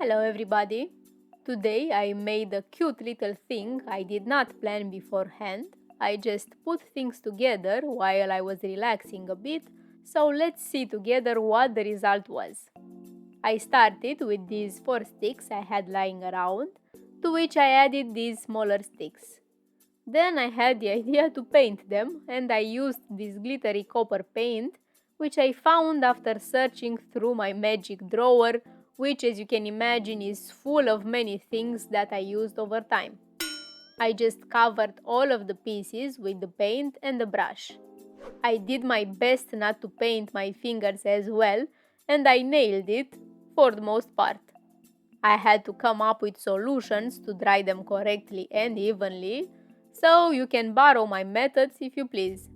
Hello everybody! Today I made a cute little thing I did not plan beforehand. I just put things together while I was relaxing a bit, so let's see together what the result was. I started with these 4 sticks I had lying around, to which I added these smaller sticks. Then I had the idea to paint them, and I used this glittery copper paint, which I found after searching through my magic drawer, which, as you can imagine, is full of many things that I used over time. I just covered all of the pieces with the paint and the brush. I did my best not to paint my fingers as well, and I nailed it for the most part. I had to come up with solutions to dry them correctly and evenly, so you can borrow my methods if you please.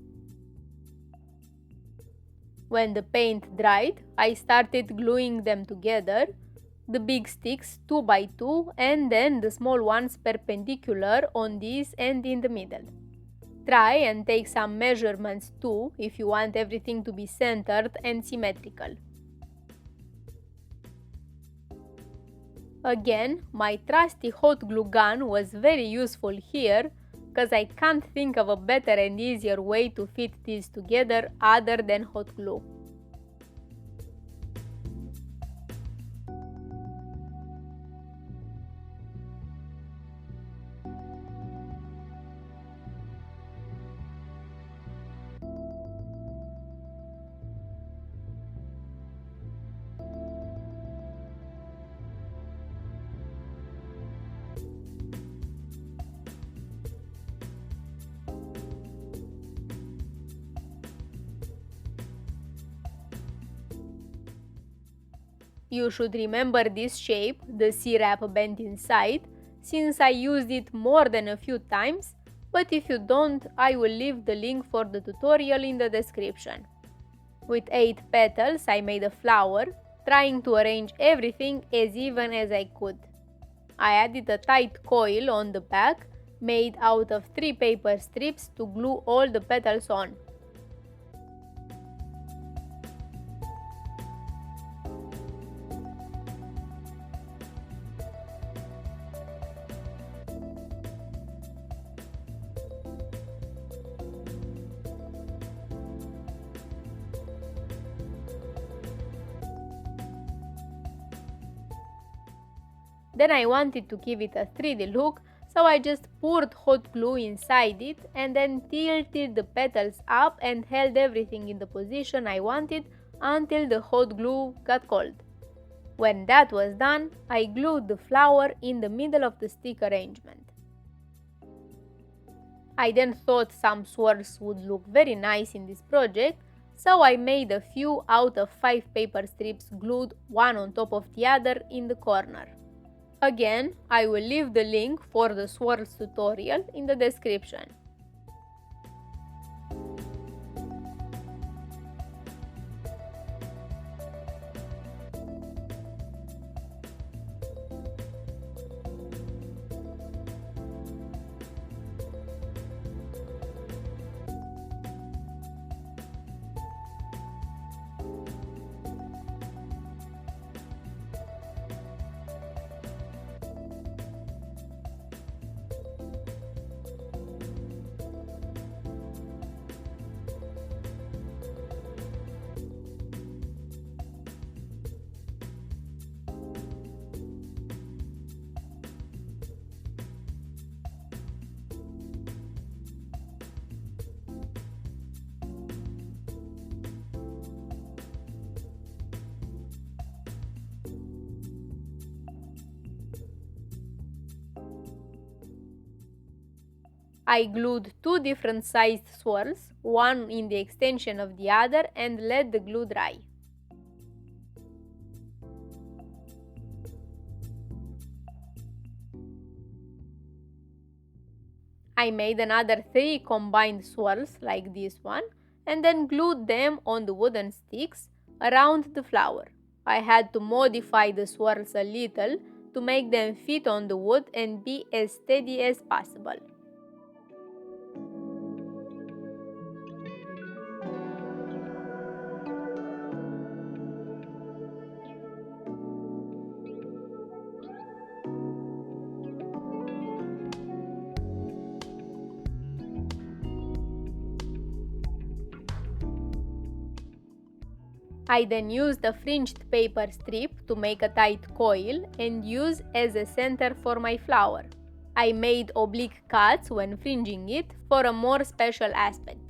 When the paint dried, I started gluing them together, the big sticks 2 by 2 and then the small ones perpendicular on this and in the middle. Try and take some measurements too if you want everything to be centered and symmetrical. Again, my trusty hot glue gun was very useful here, cause I can't think of a better and easier way to fit these together other than hot glue. You should remember this shape, the C-wrap bent inside, since I used it more than a few times, but if you don't, I will leave the link for the tutorial in the description. With 8 petals I made a flower, trying to arrange everything as even as I could. I added a tight coil on the back, made out of 3 paper strips to glue all the petals on. Then I wanted to give it a 3D look, so I just poured hot glue inside it and then tilted the petals up and held everything in the position I wanted until the hot glue got cold. When that was done, I glued the flower in the middle of the stick arrangement. I then thought some swirls would look very nice in this project, so I made a few out of 5 paper strips glued one on top of the other in the corner. Again, I will leave the link for the swirls tutorial in the description. I glued 2 different sized swirls, one in the extension of the other, and let the glue dry. I made another 3 combined swirls like this one and then glued them on the wooden sticks around the flower. I had to modify the swirls a little to make them fit on the wood and be as steady as possible. I then used a fringed paper strip to make a tight coil and use as a center for my flower. I made oblique cuts when fringing it for a more special aspect.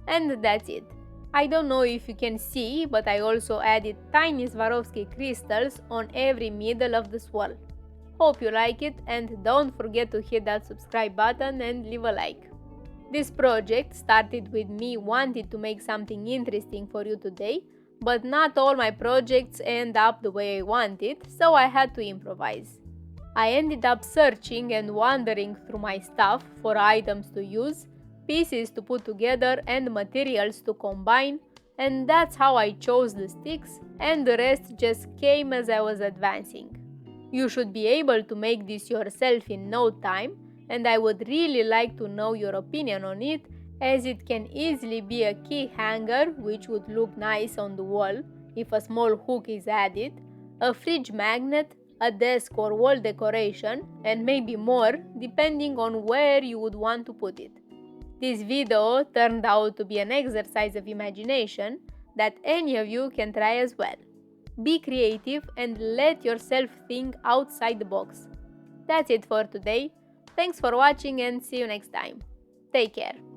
And that's it. I don't know if you can see, but I also added tiny Swarovski crystals on every middle of the swirl. Hope you like it, and don't forget to hit that subscribe button and leave a like. This project started with me wanting to make something interesting for you today, but not all my projects end up the way I wanted, so I had to improvise. I ended up searching and wandering through my stuff for items to use, pieces to put together and materials to combine, and that's how I chose the sticks, and the rest just came as I was advancing. You should be able to make this yourself in no time, and I would really like to know your opinion on it, as it can easily be a key hanger which would look nice on the wall if a small hook is added, a fridge magnet, a desk or wall decoration, and maybe more depending on where you would want to put it. This video turned out to be an exercise of imagination that any of you can try as well. Be creative and let yourself think outside the box. That's it for today. Thanks for watching and see you next time. Take care.